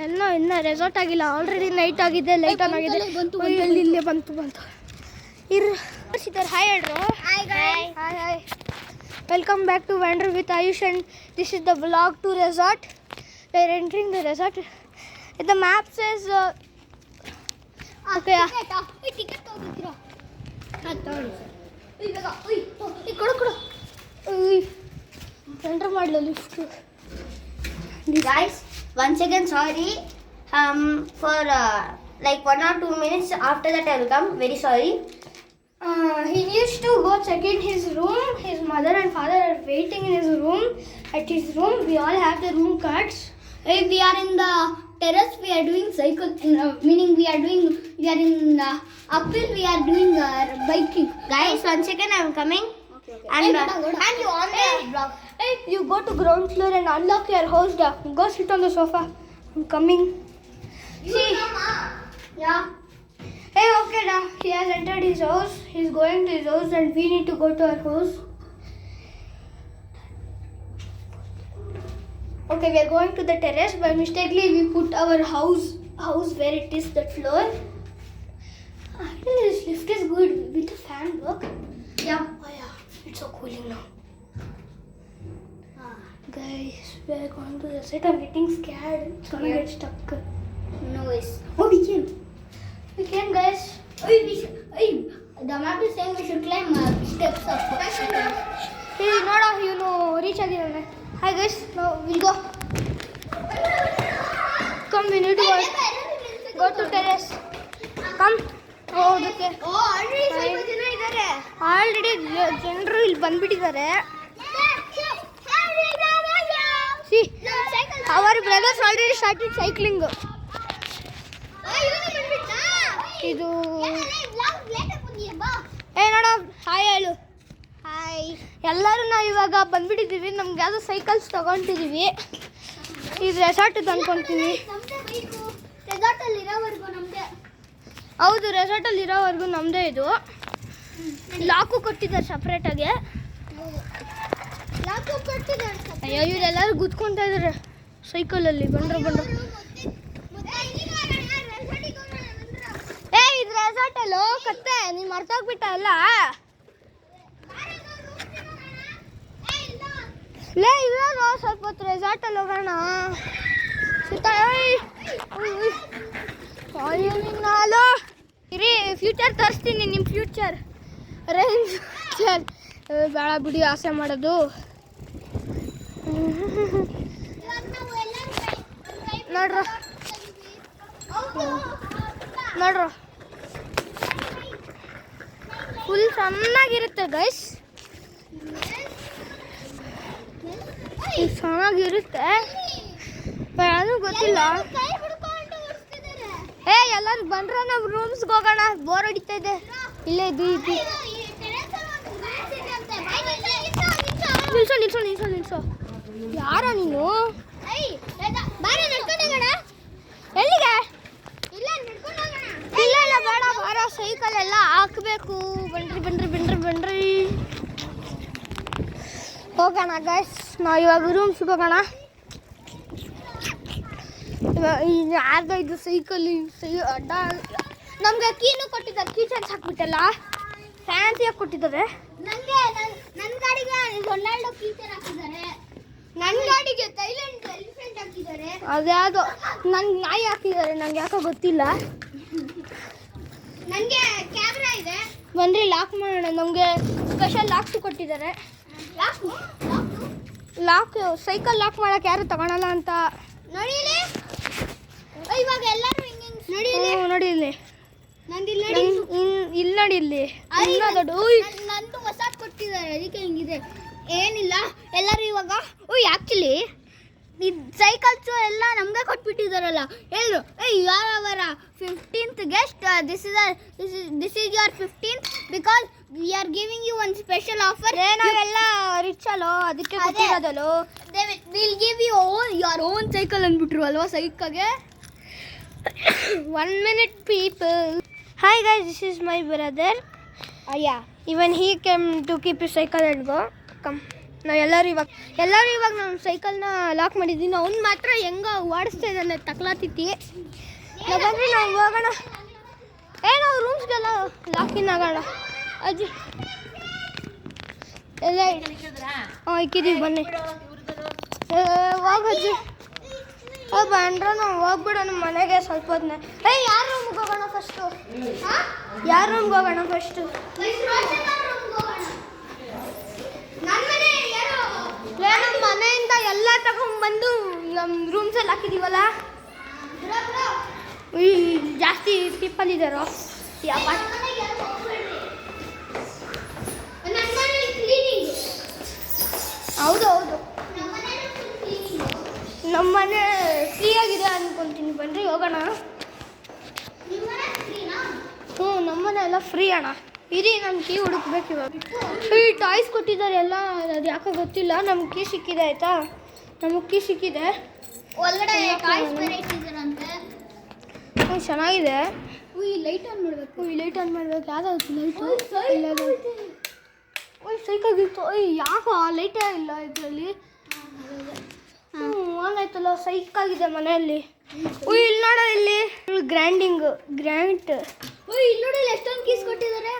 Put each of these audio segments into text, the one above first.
ಎಲ್ಲ ಇನ್ನೂ ರೆಸಾರ್ಟ್ ಆಗಿಲ್ಲ, ಆಲ್ರೆಡಿ ನೈಟ್ ಆಗಿದೆ, ಲೈಟ್ ಆನ್ ಆಗಿದೆ. ಇಲ್ಲೇ ಬಂತು ಹಾಯ್ ಹೇಳ್ರು. Hi welcome back to wander with Ayush and this is the vlog to resort. We are entering the resort. The map says okay. Ticket ತಗೋತೀರಾ? ಕೊಡು ಎಂಟರ್ ಮಾಡಲ lift. Guys, once again sorry for like 1 or 2 minutes after that I will come. Very sorry. He needs to go check in his room. His mother and father are waiting in his room. At his room, we all have the room cards. If we are in the terrace, we are doing cycle, meaning we are in uphill, we are doing biking. Guys, once again I am coming. Okay. And you on the vlog. Hey, you go to ground floor and unlock your house. Go sit on the sofa. I'm coming. See. Yeah. Hey, okay, da. He has entered his house. He's going to his house and we need to go to our house. Okay, we are going to the terrace. By mistakenly, we put our house where it is, that floor. Actually, this lift is good. With the fan work. Yeah. Oh yeah, it's so cooling now. Guys, we are going to the set. I'm getting scared. It's gonna get stuck. No worries. Oh, we can, guys. The map is saying we should climb steps up. Hey, noda, reach again. Hi guys, now we'll go. Come, we need to go to terrace. Come. Oh, okay. Oh, already ಸ್ವಲ್ಪ ಜನ ಇದ್ದಾರೆ. Already ಜನರು ಇಲ್ಲಿ ಬಂದ್ಬಿಟ್ಟಿದ್ದಾರೆ. See, our brothers already started cycling. ಇದು ಏ ನೋಡ hi ಹೇಳು. Hi. ಎಲ್ಲರೂ ನಾವು ಇವಾಗ ಬಂದ್ಬಿಟ್ಟಿದ್ದೀವಿ. ನಮ್ಗೆ ಯಾವುದೋ ಸೈಕಲ್ಸ್ ತಗೊಂಡಿದ್ದೀವಿ. ಇದು ರೆಸಾರ್ಟ್ ಅನ್ಕೊಂತೀನಿ. ಹೌದು, ರೆಸಾರ್ಟಲ್ಲಿ ಇರೋವರೆಗೂ ನಮ್ಮದೇ. ಇದು ಲಾಕು ಕೊಟ್ಟಿದ್ದಾರೆ ಸಪ್ರೇಟಾಗಿ. ಅಯ್ಯೋ, ಇವರೆಲ್ಲರೂ ಗುದ್ಕೊತಾ ಇದ್ದಾರೆ ಸೈಕಲಲ್ಲಿ. ಬಂದ್ರು ಏ, ಇದು ರೆಸಾರ್ಟಲ್ಲೋ ಕತ್ತೆ, ನೀನು ಮರ್ತೋಗ್ಬಿಟ್ಟ ಅಲ್ಲ. ಲೇ, ಇರೋದು ಸ್ವಲ್ಪ ಹೊತ್ತು ರೆಸಾರ್ಟಲ್ಲಿ ಹೋಗೋಣ. ನಾನು ಇರಿ, ಫ್ಯೂಚರ್ ತರಿಸ್ತೀನಿ. ನಿಮ್ಮ ಫ್ಯೂಚರ್ ರೇಂಜ್ ಫ್ಯೂಚರ್ ಬೇಡ ಬಿಡಿ, ಆಸೆ ಮಾಡೋದು. ನೋಡ್ರ ಫುಲ್ ಚೆನ್ನಾಗಿರುತ್ತೆ ಗೈಸ್. ಚೆನ್ನಾಗಿರುತ್ತೆ, ಯಾರು ಗೊತ್ತಿಲ್ಲ. ಏ, ಎಲ್ಲರೂ ಬಂದ್ರೆ ನಾವು ರೂಮ್ಸ್ಗೆ ಹೋಗೋಣ. ಬೋರ್ ಹೊಡಿತಾ ಇದೆ. ಇಲ್ಲೇ ಇದು ನಿಲ್ಸೋ. ಯಾರ ನೀನು? ಎಲ್ಲಿಗೆ? ಇಲ್ಲ ಬೇಡ, ಬಾರ. ಸೈಕಲ್ ಎಲ್ಲ ಹಾಕಬೇಕು. ಬನ್ರಿ ಹೋಗೋಣ ಗೈಸ್. ನಾವು ಇವಾಗ ರೂಮ್ಸ್ಗೆ ಹೋಗೋಣ. ಯಾರ್ದು ಇದು ಸೈಕಲ್ ಅಡ್ಡ. ನಮ್ಗೆ ಕೀನು ಕೊಟ್ಟಿದ್ದಾರೆ. ಕೀ ಚಾರ್ಜ್ ಹಾಕ್ಬಿಟ್ಟಲ್ಲ, ಫ್ಯಾನ್ಸಿಯಾಗಿ ಕೊಟ್ಟಿದ್ದಾರೆ. ನನ್ನ ಗಾಡಿಗೆ ರೊನಾಲ್ಡೋ ಕೀಚರ್ ಹಾಕಿದ್ದಾರೆ. ನನ್ನ ಗಾಡಿಗೆ ಥೈಲ್ಯಾಂಡ್ ಎಲಿಫೆಂಟ್ ಹಾಕಿದ್ದಾರೆ. ಅದ್ಯಾವುದೋ ನಂಗೆ ನಾಯಿ ಹಾಕಿದ್ದಾರೆ. ನಂಗೆ ಯಾಕೋ ಗೊತ್ತಿಲ್ಲ. ನನಗೆ ಕ್ಯಾಮ್ರಾ ಇದೆ. ಬನ್ರಿ ಲಾಕ್ ಮಾಡೋಣ. ನಮಗೆ ಸ್ಪೆಷಲ್ ಲಾಕ್ಸ್ ಕೊಟ್ಟಿದ್ದಾರೆ. ಲಾಕ್ ಸೈಕಲ್ ಲಾಕ್ ಮಾಡೋಕೆ ಯಾರು ತಗೊಳಲ್ಲ ಅಂತ. ನೋಡಿ ಇಲ್ಲಿ, ಇವಾಗ ಎಲ್ಲರೂ ಹಿಂಗೆ ನೋಡಿ ಇಲ್ಲಿ. ಇಲ್ಲಿ ನೋಡಿ ಇಲ್ಲಿ. ನಂದು ಹೊಸ ಕೊಟ್ಟಿದ್ದಾರೆ, ಅದಕ್ಕೆ ಹಿಂಗಿದೆ. ಏನಿಲ್ಲ, ಎಲ್ಲರೂ ಇವಾಗ ಆ್ಯಕ್ಚುಲಿ ಈ ಸೈಕಲ್ಸು ಎಲ್ಲ ನಮಗೆ ಕೊಟ್ಬಿಟ್ಟಿದ್ದಾರಲ್ಲ ಎಲ್ಲರೂ. You are our 15th guest. This is your 15th because we are giving you one special offer. ನಾವೆಲ್ಲ ರಿಚ್ ಅಲ್ಲೋ, ಅದಕ್ಕೆ ಕೊಟ್ಟಿರೋದಲ್ಲೋ. Will give you your own cycle ಅಂದ್ಬಿಟ್ರು ಅಲ್ವಾ ಸೈಕಲ್ಗೆ. 1 minute people. Hi guys, this is my brother. Yeah. Even he came to keep his cycle and go. Come. ನಾವು ಎಲ್ಲರೂ ಇವಾಗ ನಾನು ಸೈಕಲ್ನ ಲಾಕ್ ಮಾಡಿದ್ದೀನಿ. ಅವ್ನು ಮಾತ್ರ ಹೆಂಗ ಓಡಿಸ್ತಾ ಇದ್ದಾನೆ ತಕ್ಲಾತಿತ್ತಿ. ನಾವು ಬಂದರೆ ನಾವು ಹೋಗೋಣ. ನಾವು ರೂಮ್ಸ್ಗೆಲ್ಲ ಲಾಕಿನ್ ಆಗೋಣ. ಅಜ್ಜಿ ಎಲ್ಲ ಇಕ್ಕಿದ್ದೀವಿ ಬನ್ನಿ. ಹೋಗಜ್ಜಿ ಬಂದ್ರೆ ನಾವು ಹೋಗ್ಬಿಡೋಣ ಮನೆಗೆ ಸ್ವಲ್ಪ ಹೊತ್ತಿನ. ಯಾರ ರೂಮ್ಗೆ ಹೋಗೋಣ ಫಸ್ಟು? ಯಾರ ರೂಮ್ಗೆ ಹೋಗೋಣ ಫಸ್ಟು? ನಮ್ಮ ಮನೆಯಿಂದ ಎಲ್ಲ ತಗೊಂಡ್ಬಂದು ನಮ್ಮ ರೂಮ್ಸಲ್ಲಿ ಹಾಕಿದ್ದೀವಲ್ಲ. ಜಾಸ್ತಿ ಪೀಪಲ್ ಇದ್ದಾರೋ ಹೌದು ನಮ್ಮ ಮನೆ ಫ್ರೀಯಾಗಿದೆ ಅನ್ಕೊಂತೀನಿ. ಬನ್ರಿ ಹೋಗೋಣ. ನಮ್ಮನೆ ಎಲ್ಲ ಫ್ರೀ ಅಣ್ಣ. ಇರಿ ನಮ್ಮ ಕೀ ಹುಡುಕ್ಬೇಕು ಇವಾಗ. ಈ ಟಾಯ್ಸ್ ಕೊಟ್ಟಿದ್ದಾರೆ ಎಲ್ಲ, ಅದು ಯಾಕೋ ಗೊತ್ತಿಲ್ಲ. ನಮ್ಗೆ ಕೀ ಸಿಕ್ಕಿದೆ ಆಯಿತಾ, ನಮಗೆ ಕೀ ಸಿಕ್ಕಿದೆ. ಒಳಗಡೆ ಟಾಯ್ಸ್ ಬೇರೆ ಇಟ್ಟಿದ್ದಾರಂತೆ. ಚೆನ್ನಾಗಿದೆ. ಲೈಟ್ ಆನ್ ಮಾಡಬೇಕು. ಲೈಟ್ ಆನ್ ಮಾಡಬೇಕು. ಯಾವ್ದಾದ್ರು ಲೈಟು ಸೈಕಲ್ ಇತ್ತು. ಯಾಕೋ ಲೈಟೇ ಇಲ್ಲ ಇದರಲ್ಲಿ. ಆನ್ ಆಯ್ತಲ್ಲ. ಸೈಕಾಗಿದೆ ಮನೆಯಲ್ಲಿ. ಇಲ್ಲಿ ನೋಡ, ಇಲ್ಲಿ ಗ್ರ್ಯಾಂಡ್ ಇಲ್ಲಿ ನೋಡಿ ಎಷ್ಟೊಂದು ಕೀಸ್ ಕೊಟ್ಟಿದ್ದಾರೆ.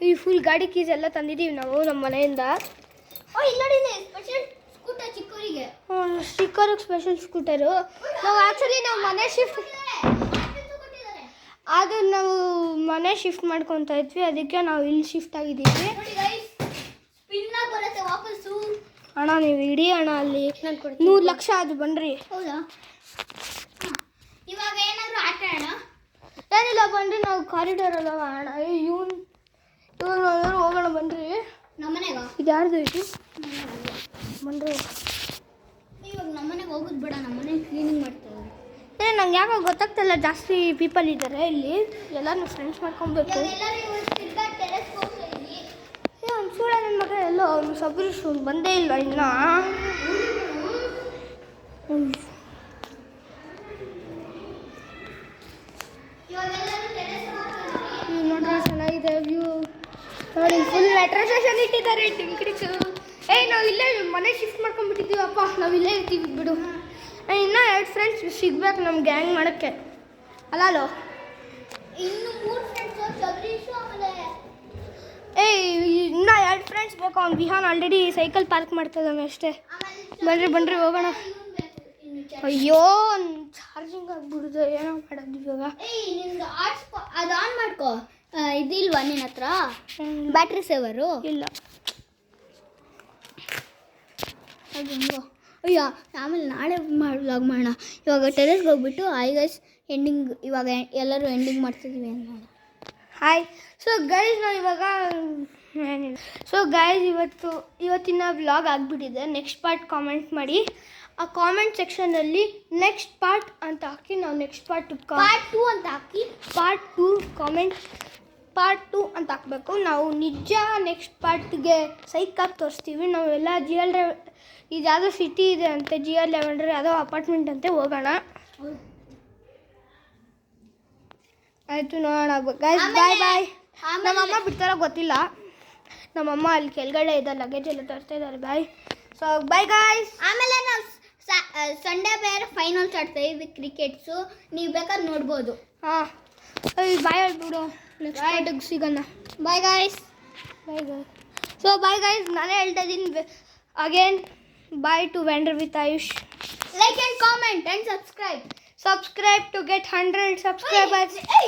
ಈ ಫುಲ್ ಗಾಡಿ ಕೀಸ್ ಎಲ್ಲ ತಂದಿದ್ದೀವಿ ನಾವು ನಮ್ಮ ಮನೆಯಿಂದ. ಇಲ್ಲಿ ನೋಡಿ ಸ್ಪೆಷಲ್ ಸ್ಕೂಟರ್ ಚಿಕ್ಕವರಿಗೆ. Special scooter. ನಾವು ಆ್ಯಕ್ಚುಲಿ ನಾವು ಮನೆ ಶಿಫ್ಟ್ ಶಿಫ್ಟ್ ಮಾಡ್ಕೊತಾ ಇದ್ವಿ. ಅದಕ್ಕೆ ನಾವು ಇಲ್ಲಿ ಶಿಫ್ಟ್ ಆಗಿದ್ದೀವಿ. ಬರುತ್ತೆ ವಾಪಸ್ಸು. ಅಣ್ಣ ನೀವು ಇಡೀ ಅಣ್ಣ ಅಲ್ಲಿ 100 ಲಕ್ಷ ಅದು ಬನ್ರಿ. ಹೌದಾ? ಇವಾಗ ಏನಾದರೂ ಆಟ ಆಡೋಣ? ಏನಿಲ್ಲ ಬನ್ರಿ, ನಾವು ಕಾರಿಡಾರಲ್ಲಿ ಆಡೋಣ. ಇವ್ನು ಹೋಗೋಣ ಬನ್ರಿ. ನಮ್ಮನೆಗ ಇದು ಯಾರ್ದು ಇದು? ಬನ್ರಿ. ಇವಾಗ ನಮ್ಮನೆಗೆ ಹೋಗೋದು ಬೇಡ, ನಮ್ಮನೆ ಕ್ಲೀನಿಂಗ್ ಮಾಡ್ತಾರೆ. ನಂಗೆ ಯಾಕೋ ಗೊತ್ತಾಗ್ತಿಲ್ಲ. ಜಾಸ್ತಿ ಪೀಪಲ್ ಇದ್ದಾರೆ ಇಲ್ಲಿ. ಎಲ್ಲರೂ ಫ್ರೆಂಡ್ಸ್ ಮಾಡ್ಕೊಬೇಕು. ಅವ್ನು ಸೂಳ ನನ್ನ ಮಗ ಎಲ್ಲೋ ಅವ್ನು ಸಬರೀಶ್ ಬಂದೇ ಇಲ್ಲ ಇನ್ನು. ನೋಡ್ರಿ ಚೆನ್ನಾಗಿದೆ ವ್ಯೂ. ನೋಡಿ ಫುಲ್ ಅಟ್ರಾಕ್ಷನ್ ಇಟ್ಟಿದ್ದಾರೆ. ಟಿಂಕ್ರಿಕ್ಸು. ನಾವು ಇಲ್ಲೇ ಮನೆ ಶಿಫ್ಟ್ ಮಾಡ್ಕೊಂಡ್ಬಿಟ್ಟಿದ್ದೀವಪ್ಪ. ನಾವು ಇಲ್ಲೇ ಇರ್ತೀವಿ ಬಿಡು. ಇನ್ನೂ 2 ಫ್ರೆಂಡ್ಸ್ ಸಿಗ್ಬೇಕು ನಮ್ಮ ಗ್ಯಾಂಗ್ ಮಾಡೋಕ್ಕೆ. ಅಲ್ಲೋ ಇನ್ನು 3 ಫ್ರೆಂಡ್ಸು ಸಬರೀಶು. ಆಮೇಲೆ ಇನ್ನೂ 2 ಫ್ರೆಂಡ್ಸ್ ಬೇಕು. ಅವ್ನು ವಿಹಾನ್ ಆಲ್ರೆಡಿ ಸೈಕಲ್ ಪಾರ್ಕ್ ಮಾಡ್ತಿದ್ದಾನೆ ಅಷ್ಟೇ. ಬನ್ರಿ ಹೋಗೋಣ. ಅಯ್ಯೋ ಚಾರ್ಜಿಂಗ್ ಆಗ್ಬಿಡುದು. ಏನೋ ಮಾಡೋದು ಇವಾಗ. ಅದು ಆನ್ ಮಾಡ್ಕೋ. ಇದಿಲ್ವಾ ನಿನ್ನ ಹತ್ರ ಬ್ಯಾಟ್ರಿ ಸೇವರು? ಇಲ್ಲ. ಅದು ಅಯ್ಯೋ ಆಮೇಲೆ ನಾಳೆ ವ್ಲಾಗ್ ಮಾಡೋಣ. ಇವಾಗ ಟೆರೆಸ್ಗೆ ಹೋಗ್ಬಿಟ್ಟು ಗೈಸ್ ಎಂಡಿಂಗ್. ಇವಾಗ ಎಲ್ಲರೂ ಎಂಡಿಂಗ್ ಮಾಡ್ತಿದ್ದೀವಿ ಅನ್ನೋಣ. ಹಾಯ್. ಸೊ ಗೈಸ್ ನಾವು ಇವಾಗ ಏನಿಲ್ಲ. ಸೊ ಗೈಸ್ ಇವತ್ತಿನ ವ್ಲಾಗ್ ಆಗಿಬಿಟ್ಟಿದೆ. ನೆಕ್ಸ್ಟ್ ಪಾರ್ಟ್ ಕಾಮೆಂಟ್ ಮಾಡಿ. ಆ ಕಾಮೆಂಟ್ ಸೆಕ್ಷನಲ್ಲಿ ನೆಕ್ಸ್ಟ್ ಪಾರ್ಟ್ ಅಂತ ಹಾಕಿ ನಾವು ನೆಕ್ಸ್ಟ್ ಪಾರ್ಟ್ 2 ಅಂತ ಹಾಕಿ ಪಾರ್ಟ್ 2 ಕಾಮೆಂಟ್ ಪಾರ್ಟ್ 2 ಅಂತ ಹಾಕಬೇಕು. ನಾವು ನಿಜ ನೆಕ್ಸ್ಟ್ ಪಾರ್ಟ್ಗೆ ಸೈಕಾಗಿ ತೋರಿಸ್ತೀವಿ. ನಾವೆಲ್ಲ ಇದು ಯಾವುದೋ ಸಿಟಿ ಇದೆ ಅಂತೆ, GR11 ಯಾವುದೋ ಅಪಾರ್ಟ್ಮೆಂಟ್ ಅಂತೆ. ಹೋಗೋಣ. ಆಯಿತು ನೋಡೋಣ. Guys bye. ನಮ್ಮಮ್ಮ ಬಿಡ್ತಾರೋ ಗೊತ್ತಿಲ್ಲ. ನಮ್ಮಮ್ಮ ಅಲ್ಲಿ ಕೆಳಗಡೆ ಇದೆ, ಲಗೇಜ್ ಎಲ್ಲ ತರ್ತಾ ಇದ್ದಾರೆ. ಬಾಯ್. So bye guys. ಆಮೇಲೆ ನಾವು ಸಂಡೇ ಬೇರೆ ಫೈನಲ್ಸ್ ಆಡ್ತಾ ಇದ್ವಿ ಕ್ರಿಕೆಟ್ಸು. ನೀವು ಬೇಕಾದ್ರೆ ನೋಡ್ಬೋದು. ಬಾಯ್ ಹೇಳ್ಬಿಡು. ನೆಕ್ಸ್ಟ್ ಪಾರ್ಟಿಗೆ ಸಿಗೋಣ. Bye guys. So bye guys. ನಾನೇ ಹೇಳ್ತಾ ಇದ್ದೀನಿ again. Bye to vendor with Ayush. Like and comment and subscribe. Subscribe to get 100 subscribers. Hey,